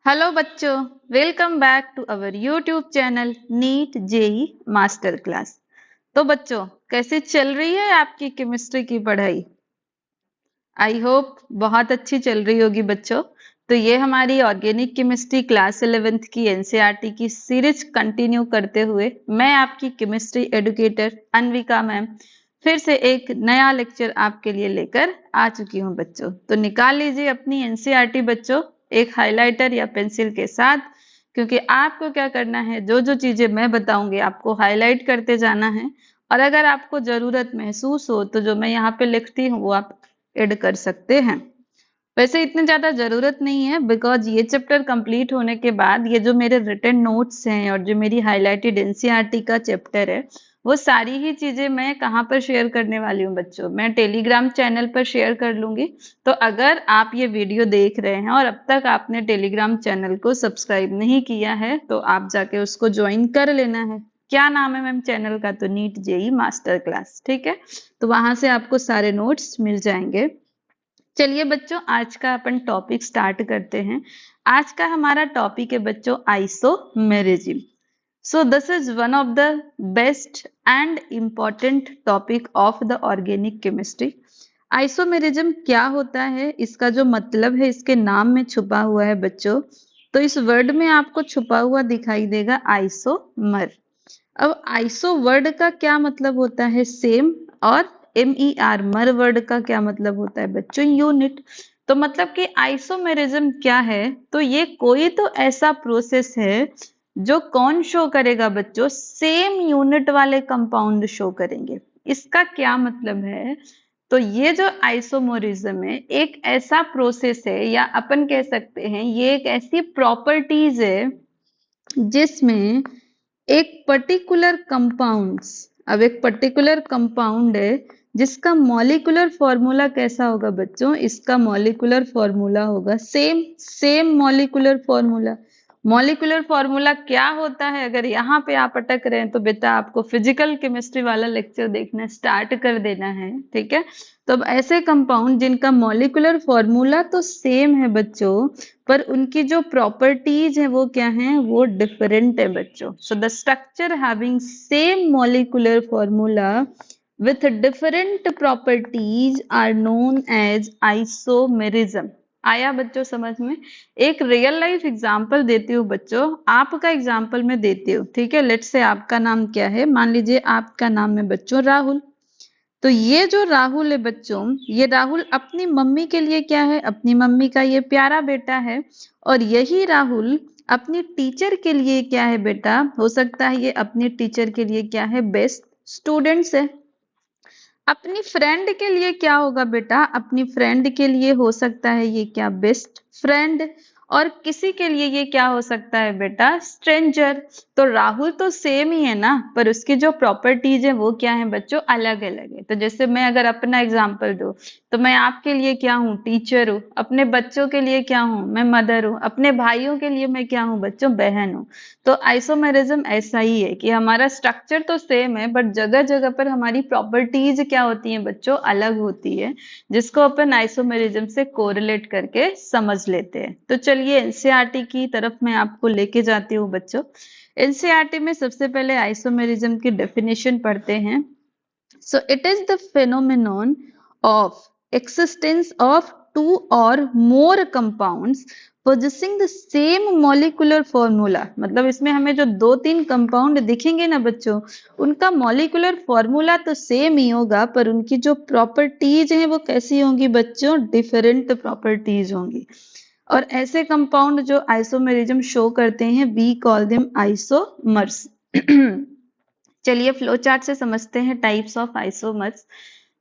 Hello बच्चों, welcome back to our YouTube channel NEET JEE master class. तो बच्चों, कैसे चल रही है आपकी केमिस्ट्री की पढ़ाई? आई होप बहुत अच्छी चल रही होगी बच्चों। तो ये हमारी ऑर्गेनिक केमिस्ट्री क्लास 11th की एनसीईआरटी की सीरीज कंटिन्यू करते हुए मैं आपकी केमिस्ट्री एडुकेटर अनविका मैम फिर से एक नया लेक्चर आपके लिए लेकर आ चुकी हूँ बच्चों। तो निकाल लीजिए अपनी एनसीईआरटी बच्चों, एक हाइलाइटर या पेंसिल के साथ, क्योंकि आपको क्या करना है, जो जो चीजें मैं बताऊंगी आपको हाईलाइट करते जाना है। और अगर आपको जरूरत महसूस हो तो जो मैं यहाँ पे लिखती हूँ वो आप ऐड कर सकते हैं। वैसे इतनी ज्यादा जरूरत नहीं है, बिकॉज ये चैप्टर कंप्लीट होने के बाद ये जो मेरे रिटन नोट्स हैं और जो मेरी हाईलाइटेड एनसीईआरटी का चैप्टर है, वो सारी ही चीजें मैं कहाँ पर शेयर करने वाली हूँ बच्चों, मैं टेलीग्राम चैनल पर शेयर कर लूंगी। तो अगर आप ये वीडियो देख रहे हैं और अब तक आपने टेलीग्राम चैनल को सब्सक्राइब नहीं किया है तो आप जाके उसको ज्वाइन कर लेना है। क्या नाम है मैम चैनल का? तो नीट जेई मास्टर क्लास, ठीक है। तो वहां से आपको सारे नोट्स मिल जाएंगे। चलिए बच्चों, आज का अपन टॉपिक स्टार्ट करते हैं। आज का हमारा टॉपिक है बच्चों isomerism. So this is one of the best and important topic of the organic chemistry. Isomerism क्या होता है, इसका जो मतलब है इसके नाम में छुपा हुआ है बच्चों। तो इस वर्ड में आपको छुपा हुआ दिखाई देगा आइसोमर। अब आइसो वर्ड का क्या मतलब होता है? सेम। और MER मर वर्ड का क्या मतलब होता है बच्चों? यूनिट। तो मतलब कि आइसोमेरिज्म क्या है? तो ये कोई तो ऐसा प्रोसेस है जो कौन शो करेगा बच्चों? सेम यूनिट वाले कंपाउंड शो करेंगे। इसका क्या मतलब है? तो ये जो आइसोमेरिज्म है एक ऐसा प्रोसेस है, या अपन कह सकते हैं ये एक ऐसी प्रॉपर्टीज है जिसमें एक पर्टिकुलर कंपाउंड्स, अब एक पर्टिकुलर कंपाउंड है जिसका मॉलिक्यूलर फॉर्मूला कैसा होगा बच्चों? इसका मॉलिक्यूलर फॉर्मूला होगा same. Same molecular formula. Molecular formula क्या होता है? अगर यहाँ पे आप अटक रहे हैं तो बेटा आपको फिजिकल केमिस्ट्री वाला लेक्चर देखना स्टार्ट कर देना है, ठीक है। तो अब ऐसे कंपाउंड जिनका मॉलिक्यूलर फॉर्मूला तो सेम है बच्चों, पर उनकी जो प्रॉपर्टीज है वो क्या है? वो डिफरेंट है बच्चों। So the structure having same molecular formula with different properties are known as isomerism। आया बच्चों समझ में? एक रियल लाइफ एग्जांपल देती हूँ बच्चों, आपका एग्जांपल मैं देती हूँ, ठीक है। लेट्स से आपका नाम क्या है? मान लीजिए आपका नाम है बच्चों राहुल। तो ये जो राहुल है बच्चों, ये राहुल अपनी मम्मी के लिए क्या है? अपनी मम्मी का ये प्यारा बेटा है। और यही राहुल अपनी टीचर के लिए क्या है बेटा? हो सकता है ये अपनी टीचर के लिए क्या है? बेस्ट स्टूडेंट्स है। अपनी फ्रेंड के लिए क्या होगा बेटा? अपनी फ्रेंड के लिए हो सकता है ये क्या? Best friend. और किसी के लिए ये क्या हो सकता है बेटा? स्ट्रेंजर। तो राहुल तो सेम ही है ना, पर उसकी जो प्रॉपर्टीज है वो क्या है बच्चों? अलग अलग है। तो जैसे मैं अगर अपना एग्जांपल दूं तो मैं आपके लिए क्या हूँ? टीचर हूँ। अपने बच्चों के लिए क्या हूँ? मैं मदर हूँ। अपने भाइयों के लिए मैं क्या हूँ बच्चों? बहन हूँ। तो आइसोमेरिज्म ऐसा ही है कि हमारा स्ट्रक्चर तो सेम है, बट जगह जगह पर हमारी प्रॉपर्टीज क्या होती हैं बच्चों? अलग होती है, जिसको अपन आइसोमेरिज्म से कोरिलेट करके समझ लेते हैं। तो चलिए एनसीईआरटी की तरफ मैं आपको लेके जाती हूँ बच्चों। एनसीईआरटी में सबसे पहले आइसोमेरिज्म की डेफिनेशन पढ़ते हैं। So it is the phenomenon of existence of two or more compounds possessing the same molecular formula। मतलब इसमें हमें जो दो तीन कंपाउंड दिखेंगे ना बच्चों, उनका मॉलिक्यूलर फॉर्मूला तो सेम ही होगा, पर उनकी जो प्रॉपर्टीज हैं वो कैसी होंगी बच्चों? डिफरेंट प्रॉपर्टीज होंगी। और ऐसे कंपाउंड जो आइसोमेरिज्म शो करते हैं वी कॉल देम आइसोमर्स। चलिए फ्लो चार्ट से समझते हैं टाइप्स ऑफ आइसोमर्स।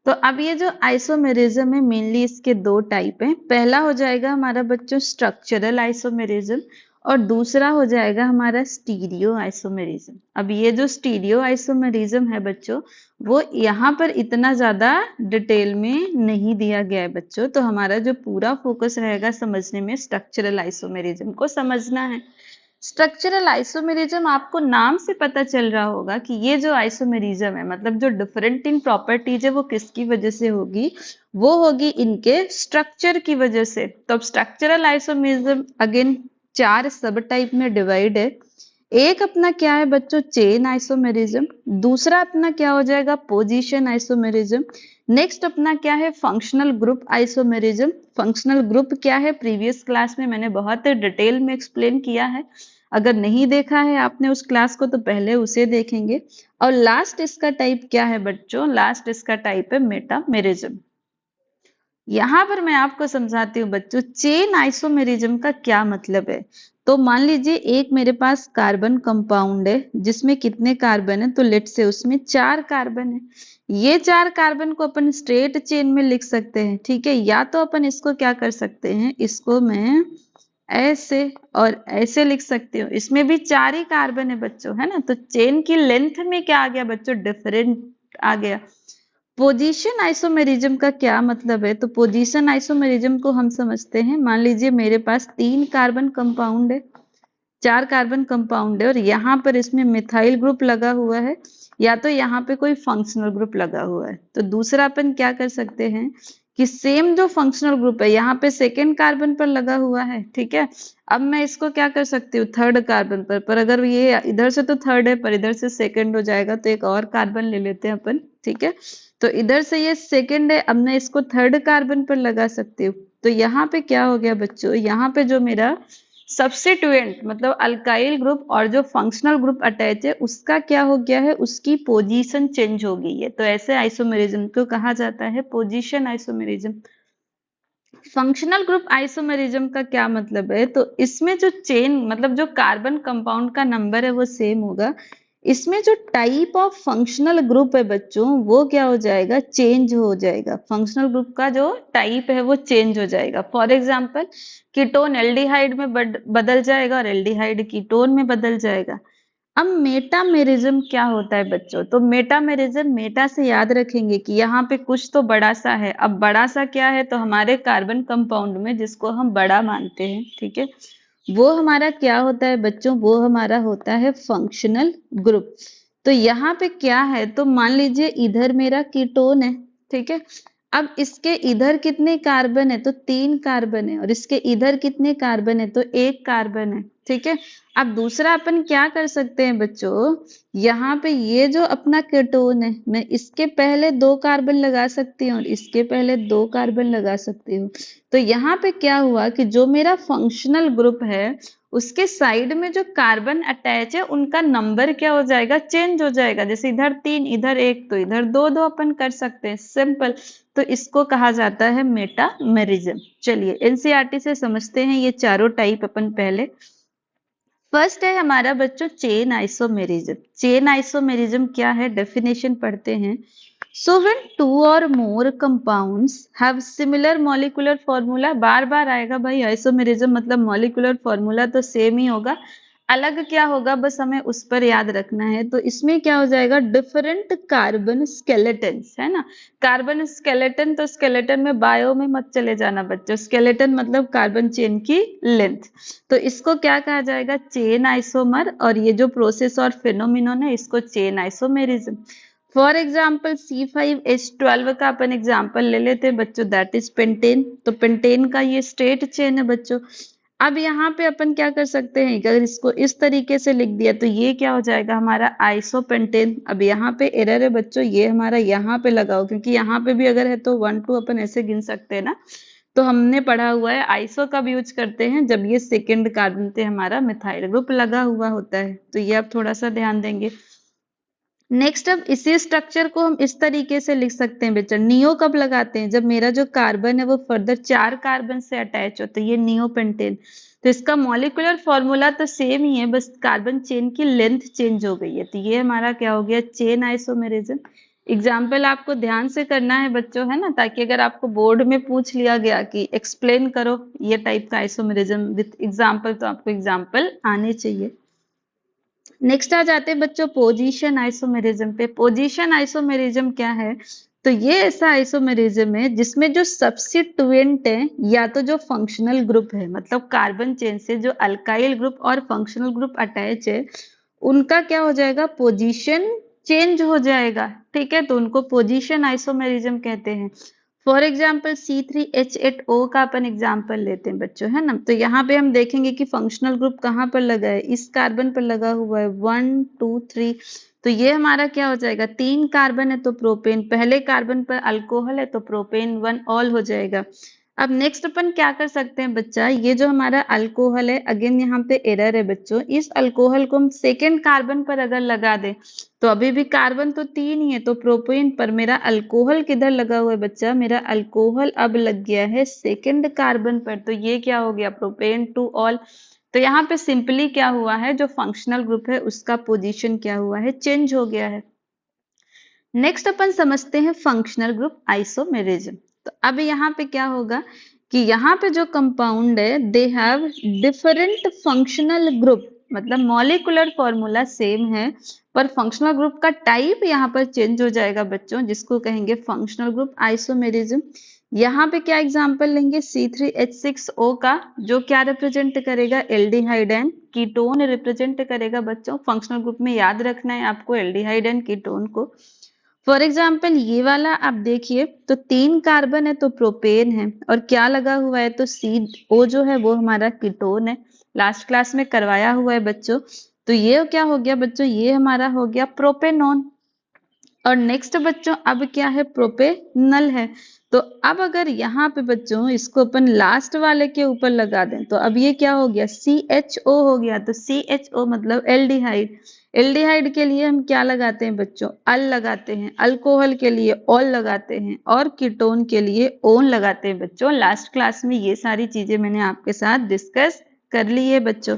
तो अब ये जो आइसोमेरिज्म है मेनली इसके दो टाइप हैं। पहला हो जाएगा हमारा बच्चों स्ट्रक्चरल आइसोमेरिज्म, और दूसरा हो जाएगा हमारा स्टीरियो आइसोमेरिज्म। अब ये जो स्टीरियो आइसोमेरिज्म है बच्चों, वो यहाँ पर इतना ज्यादा डिटेल में नहीं दिया गया है बच्चों। तो हमारा जो पूरा फोकस रहेगा समझने में, स्ट्रक्चरल आइसोमेरिज्म को समझना है। स्ट्रक्चरल आइसोमेरिज्म आपको नाम से पता चल रहा होगा कि ये जो आइसोमेरिज्म है, मतलब जो डिफरेंट इन प्रॉपर्टीज है वो किसकी वजह से होगी? वो होगी इनके स्ट्रक्चर की वजह से। तो अब स्ट्रक्चरल आइसोमेरिज्म अगेन 4 सब टाइप में डिवाइड है। एक अपना क्या है बच्चों, चेन आइसोमेरिज्म। दूसरा अपना क्या हो जाएगा, पोजीशन आइसोमेरिज्म। नेक्स्ट अपना क्या है, functional group isomerism. Functional group क्या है, प्रीवियस क्लास में मैंने बहुत डिटेल में एक्सप्लेन किया है। अगर नहीं देखा है आपने उस क्लास को तो पहले उसे देखेंगे। और लास्ट इसका टाइप क्या है बच्चों, लास्ट इसका टाइप है मेटामेरिज्म। यहां पर मैं आपको समझाती हूँ बच्चों, चेन आइसोमेरिज्म का क्या मतलब है। तो मान लीजिए एक मेरे पास कार्बन कंपाउंड है जिसमें कितने कार्बन है, तो लेट से उसमें 4 कार्बन है। ये 4 कार्बन को अपन स्ट्रेट चेन में लिख सकते हैं, ठीक है। या तो अपन इसको क्या कर सकते हैं, इसको मैं ऐसे और ऐसे लिख सकती हूँ। इसमें भी 4 ही कार्बन है बच्चों, है ना। तो चेन की लेंथ में क्या आ गया बच्चों, डिफरेंट आ गया। पोजीशन आइसोमेरिज्म का क्या मतलब है, तो पोजीशन आइसोमेरिज्म को हम समझते हैं, मान लीजिए मेरे पास 3 कार्बन कंपाउंड है, 4 कार्बन कंपाउंड है और यहाँ पर इसमें मिथाइल ग्रुप लगा हुआ है, या तो यहाँ पे कोई फंक्शनल ग्रुप लगा हुआ है। तो दूसरा अपन क्या कर सकते हैं कि सेम जो फंक्शनल ग्रुप है यहाँ पे सेकेंड कार्बन पर लगा हुआ है, ठीक है। अब मैं इसको क्या कर सकती हूँ, थर्ड कार्बन पर अगर ये इधर से तो थर्ड है पर इधर से सेकेंड हो जाएगा, तो एक और कार्बन ले लेते हैं अपन, ठीक है। तो इधर से ये सेकेंड है, अब मैं इसको थर्ड कार्बन पर लगा सकती हूँ। तो यहाँ पे क्या हो गया बच्चों, यहाँ पे जो मेरा सब्स्टिट्यूएंट मतलब अल्काइल ग्रुप और जो फंक्शनल ग्रुप अटैच है उसका क्या हो गया है, उसकी पोजीशन चेंज हो गई है। तो ऐसे आइसोमेरिज्म को कहा जाता है position isomerism. Functional group isomerism का क्या मतलब है, तो इसमें जो चेन मतलब जो कार्बन कंपाउंड का नंबर है वो सेम होगा, इसमें जो टाइप ऑफ फंक्शनल ग्रुप है बच्चों वो क्या हो जाएगा, चेंज हो जाएगा। फंक्शनल ग्रुप का जो टाइप है वो चेंज हो जाएगा। फॉर एग्जांपल कीटोन एल्डिहाइड में बदल जाएगा और एल्डिहाइड कीटोन में बदल जाएगा। अब मेटामेरिज्म क्या होता है बच्चों, तो मेटामेरिज्म, मेटा से याद रखेंगे कि यहाँ पे कुछ तो बड़ा सा है। अब बड़ा सा क्या है, तो हमारे कार्बन कंपाउंड में जिसको हम बड़ा मानते हैं, ठीक है, वो हमारा क्या होता है बच्चों, वो हमारा होता है फंक्शनल ग्रुप। तो यहाँ पे क्या है, तो मान लीजिए इधर मेरा कीटोन है, ठीक है। अब इसके इधर कितने कार्बन है, तो 3 कार्बन है, और इसके इधर कितने कार्बन है, तो 1 कार्बन है, ठीक है। अब दूसरा अपन क्या कर सकते हैं बच्चों, यहाँ पे ये जो अपना कीटोन है मैं इसके पहले 2 कार्बन लगा सकती हूँ और इसके पहले 2 कार्बन लगा सकती हूँ। तो यहाँ पे क्या हुआ कि जो मेरा फंक्शनल ग्रुप है उसके साइड में जो कार्बन अटैच है उनका नंबर क्या हो जाएगा, चेंज हो जाएगा। जैसे इधर 3 इधर 1 तो इधर 2 2 अपन कर सकते हैं, सिंपल। तो इसको कहा जाता है मेटामेरिज्म। चलिए एनसीईआरटी से समझते हैं ये चारों टाइप अपन पहले। फर्स्ट है हमारा बच्चों चेन आइसोमेरिज्म। चेन आइसोमेरिज्म क्या है, डेफिनेशन पढ़ते हैं। सो व्हेन 2 और more compounds have similar molecular formula, बार बार आएगा भाई आइसोमेरिज्म मतलब मॉलिक्यूलर फॉर्मूला तो सेम ही होगा, अलग क्या होगा बस हमें उस पर याद रखना है। तो इसमें क्या हो जाएगा, डिफरेंट कार्बन स्केलेटन्स, है ना। कार्बन स्केलेटन, तो स्केलेटन में बायो में मत चले जाना बच्चों, स्केलेटन मतलब कार्बन चेन की लेंथ। तो इसको क्या कहा जाएगा, चेन आइसोमर, और ये जो प्रोसेस और फिनोमिनन है इसको chain isomerism. For example C5H12 का अपन एग्जाम्पल ले लेते हैं बच्चों, दैट इज पेंटेन। तो पेंटेन का ये स्ट्रेट चेन है बच्चों। अब यहाँ पे अपन क्या कर सकते हैं, अगर इसको इस तरीके से लिख दिया तो ये क्या हो जाएगा हमारा आइसोपेंटेन। अब यहाँ पे एरर है बच्चों, ये हमारा यहाँ पे लगाओ, क्योंकि यहाँ पे भी अगर है तो 1 2 अपन ऐसे गिन सकते हैं ना। तो हमने पढ़ा हुआ है आइसो कब यूज करते हैं, जब ये सेकेंड कार्बन पे हमारा मिथाइल ग्रुप लगा हुआ होता है। तो ये आप थोड़ा सा ध्यान देंगे। नेक्स्ट, अब इसी स्ट्रक्चर को हम इस तरीके से लिख सकते हैं बेटा, नियो कब लगाते हैं, जब मेरा जो कार्बन है वो फर्दर 4 कार्बन से अटैच हो, तो ये नियो पेंटेन। तो इसका मॉलिक्यूलर फॉर्मूला तो सेम ही है, बस कार्बन चेन की लेंथ चेंज हो गई है। तो ये हमारा क्या हो गया, चेन आइसोमेरिज्म। एग्जाम्पल आपको ध्यान से करना है बच्चों, है ना, ताकि अगर आपको बोर्ड में पूछ लिया गया कि एक्सप्लेन करो ये टाइप का आइसोमेरिज्म विथ एग्जाम्पल, तो आपको एग्जाम्पल आने चाहिए। नेक्स्ट आ जाते हैं बच्चों पोजीशन आइसोमेरिज्म पे। पोजीशन आइसोमेरिज्म क्या है, तो ये ऐसा आइसोमेरिज्म है जिसमें जो सब्स्टिट्यूएंट है या तो जो फंक्शनल ग्रुप है, मतलब कार्बन चेन से जो अल्काइल ग्रुप और फंक्शनल ग्रुप अटैच है उनका क्या हो जाएगा, पोजीशन चेंज हो जाएगा, ठीक है। तो उनको पोजीशन आइसोमेरिज्म कहते हैं। फॉर एग्जाम्पल C3H8O का अपन एग्जाम्पल लेते हैं बच्चों, है ना। तो यहाँ पे हम देखेंगे कि फंक्शनल ग्रुप कहाँ पर लगा है, इस कार्बन पर लगा हुआ है, 1 2 3। तो ये हमारा क्या हो जाएगा, 3 कार्बन है तो प्रोपेन, पहले कार्बन पर अल्कोहल है तो प्रोपेन 1 ऑल हो जाएगा। अब नेक्स्ट अपन क्या कर सकते हैं बच्चा, ये जो हमारा अल्कोहल है, अगेन यहाँ पे एरर है बच्चों, इस अल्कोहल को हम सेकेंड कार्बन पर अगर लगा दें तो अभी भी कार्बन तो 3 ही है तो प्रोपेन पर, मेरा अल्कोहल किधर लगा हुआ है बच्चा, मेरा अल्कोहल अब लग गया है सेकेंड कार्बन पर, तो ये क्या हो गया, प्रोपेन 2 ऑल। तो यहाँ पे सिंपली क्या हुआ है, जो फंक्शनल ग्रुप है उसका पोजीशन क्या हुआ है, चेंज हो गया है। नेक्स्ट अपन समझते हैं फंक्शनल ग्रुप आइसोमेरिज्म। तो अब यहाँ पे क्या होगा कि यहाँ पे जो कंपाउंड है they have different functional group, मतलब मॉलिक्यूलर फॉर्मूला सेम है पर फंक्शनल ग्रुप का टाइप यहाँ पर चेंज हो जाएगा बच्चों, जिसको कहेंगे फंक्शनल ग्रुप आइसोमेरिज्म। यहाँ पे क्या एग्जांपल लेंगे, C3H6O का, जो क्या रिप्रेजेंट करेगा, एल्डिहाइड एंड कीटोन रिप्रेजेंट करेगा बच्चों। फंक्शनल ग्रुप में याद रखना है आपको एल्डिहाइड एंड कीटोन को। फॉर एग्जाम्पल ये वाला आप देखिए, तो 3 कार्बन है तो प्रोपेन है, और क्या लगा हुआ है, तो CO जो है वो हमारा कीटोन है, लास्ट क्लास में करवाया हुआ है बच्चों। तो ये क्या हो गया बच्चों, ये हमारा हो गया प्रोपेनॉन। और नेक्स्ट बच्चों अब क्या है, प्रोपेनल है। तो अब अगर यहाँ पे बच्चों इसको अपन लास्ट वाले के ऊपर लगा दें तो अब ये क्या हो गया, CHO हो गया। तो CHO मतलब एल्डिहाइड, एल्डिहाइड के लिए हम क्या लगाते हैं बच्चों, अल लगाते हैं, अल्कोहल के लिए ऑल लगाते हैं, और कीटोन के लिए ओन लगाते हैं बच्चों। लास्ट क्लास में ये सारी चीजें मैंने आपके साथ डिस्कस कर ली है बच्चों।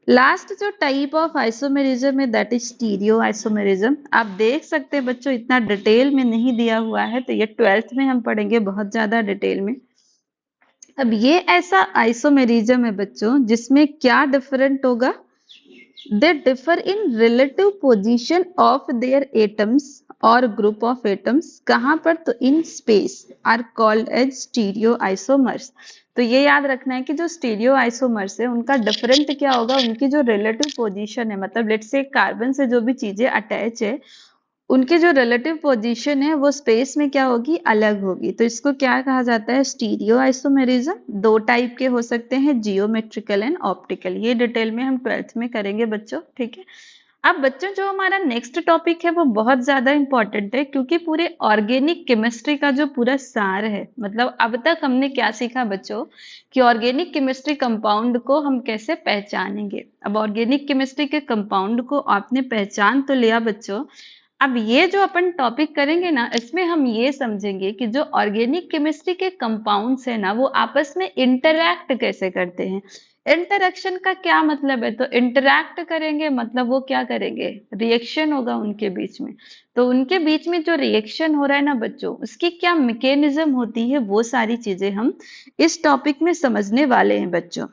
लास्ट जो टाइप ऑफ आइसोमेरिज्म है दैट इज स्टीरियो आइसोमेरिज्म। आप देख सकते हैं बच्चों, इतना डिटेल में नहीं दिया हुआ है, तो ये 12th में हम पढ़ेंगे बहुत ज्यादा डिटेल में। अब ये ऐसा आइसोमेरिज्म है बच्चों जिसमें क्या डिफरेंट होगा, they differ in relative position of their atoms or group of atoms। कहाँ पर, तो in space are called as stereoisomers। तो ये याद रखना है कि जो स्टीरियो आइसोमर्स है उनका डिफरेंट क्या होगा, उनकी जो रिलेटिव पोजीशन है, मतलब लेट्स से कार्बन से जो भी चीजें अटैच है उनकी जो रिलेटिव पोजीशन है वो स्पेस में क्या होगी, अलग होगी। तो इसको क्या कहा जाता है, स्टीरियो आइसोमेरिज्म। 2 टाइप के हो सकते हैं, जियोमेट्रिकल एंड ऑप्टिकल। ये डिटेल में हम 12th में करेंगे बच्चों, ठीक है। अब बच्चों जो हमारा नेक्स्ट टॉपिक है वो बहुत ज्यादा इंपॉर्टेंट है, क्योंकि पूरे ऑर्गेनिक केमिस्ट्री का जो पूरा सार है, मतलब अब तक हमने क्या सीखा बच्चों कि ऑर्गेनिक केमिस्ट्री कंपाउंड को हम कैसे पहचानेंगे। अब ऑर्गेनिक केमिस्ट्री के कंपाउंड को आपने पहचान तो लिया बच्चों, अब ये जो अपन टॉपिक करेंगे ना, इसमें हम ये समझेंगे कि जो ऑर्गेनिक केमिस्ट्री के कंपाउंड्स है ना, वो आपस में इंटरैक्ट कैसे करते हैं। इंटरेक्शन का क्या मतलब है, तो इंटरैक्ट करेंगे मतलब वो क्या करेंगे, रिएक्शन होगा उनके बीच में। तो उनके बीच में जो रिएक्शन हो रहा है ना बच्चों, उसकी क्या मैकेनिज्म होती है, वो सारी चीजें हम इस टॉपिक में समझने वाले हैं बच्चों।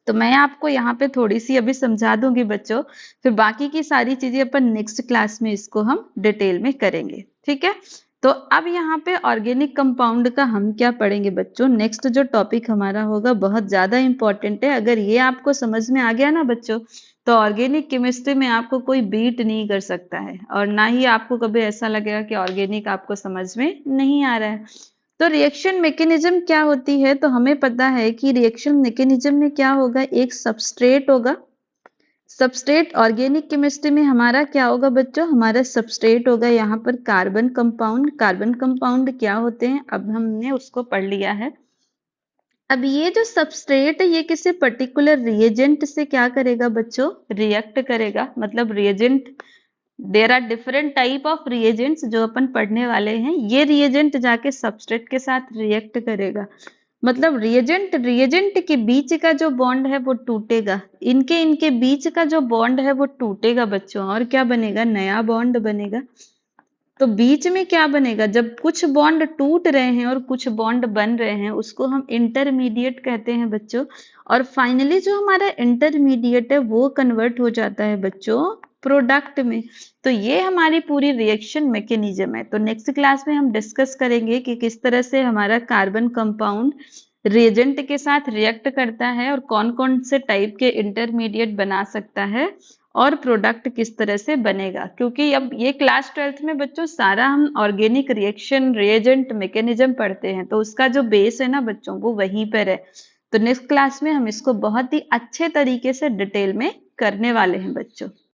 तो मैं आपको यहाँ पे थोड़ी सी अभी समझा दूंगी बच्चों, फिर बाकी की सारी चीजें अपन नेक्स्ट क्लास में इसको हम डिटेल में करेंगे, ठीक है। तो अब यहाँ पे ऑर्गेनिक कंपाउंड का हम क्या पढ़ेंगे बच्चों, नेक्स्ट जो टॉपिक हमारा होगा बहुत ज्यादा इंपॉर्टेंट है। अगर ये आपको समझ में आ गया ना बच्चों, तो ऑर्गेनिक केमिस्ट्री में आपको कोई बीट नहीं कर सकता है, और ना ही आपको कभी ऐसा लगेगा कि ऑर्गेनिक आपको समझ में नहीं आ रहा है। तो रिएक्शन मैकेनिज्म क्या होती है, तो हमें पता है कि रिएक्शन मैकेनिज्म में क्या होगा, एक सबस्ट्रेट होगा। सबस्ट्रेट ऑर्गेनिक केमिस्ट्री में हमारा क्या होगा बच्चों, हमारा सबस्ट्रेट होगा यहाँ पर कार्बन कंपाउंड। कार्बन कंपाउंड क्या होते हैं, अब हमने उसको पढ़ लिया है। अब ये जो सबस्ट्रेट है ये किसी पर्टिकुलर रिएजेंट से क्या करेगा बच्चों, रिएक्ट करेगा। मतलब reagent, there are different type of reagents जो अपन पढ़ने वाले हैं। ये रिएजेंट जाके सबस्ट्रेट के साथ रिएक्ट करेगा, मतलब रिएजेंट के बीच का जो बॉन्ड है वो टूटेगा, इनके बीच का जो बॉन्ड है वो टूटेगा बच्चों, और क्या बनेगा, नया बॉन्ड बनेगा। तो बीच में क्या बनेगा, जब कुछ बॉन्ड टूट रहे हैं और कुछ बॉन्ड बन रहे हैं, उसको हम इंटरमीडिएट कहते हैं बच्चों। और फाइनली जो हमारा इंटरमीडिएट है वो कन्वर्ट हो जाता है बच्चों प्रोडक्ट में। तो ये हमारी पूरी रिएक्शन मैकेनिज्म है। तो नेक्स्ट क्लास में हम डिस्कस करेंगे कि किस तरह से हमारा कार्बन कंपाउंड रिएजेंट के साथ रिएक्ट करता है और कौन कौन से टाइप के इंटरमीडिएट बना सकता है, और प्रोडक्ट किस तरह से बनेगा, क्योंकि अब ये क्लास 12th में बच्चों सारा हम ऑर्गेनिक रिएक्शन रिएजेंट मैकेनिज्म पढ़ते हैं, तो उसका जो बेस है ना बच्चों वो वहीं पर है। तो नेक्स्ट क्लास में हम इसको बहुत ही अच्छे तरीके से डिटेल में करने वाले हैं बच्चों।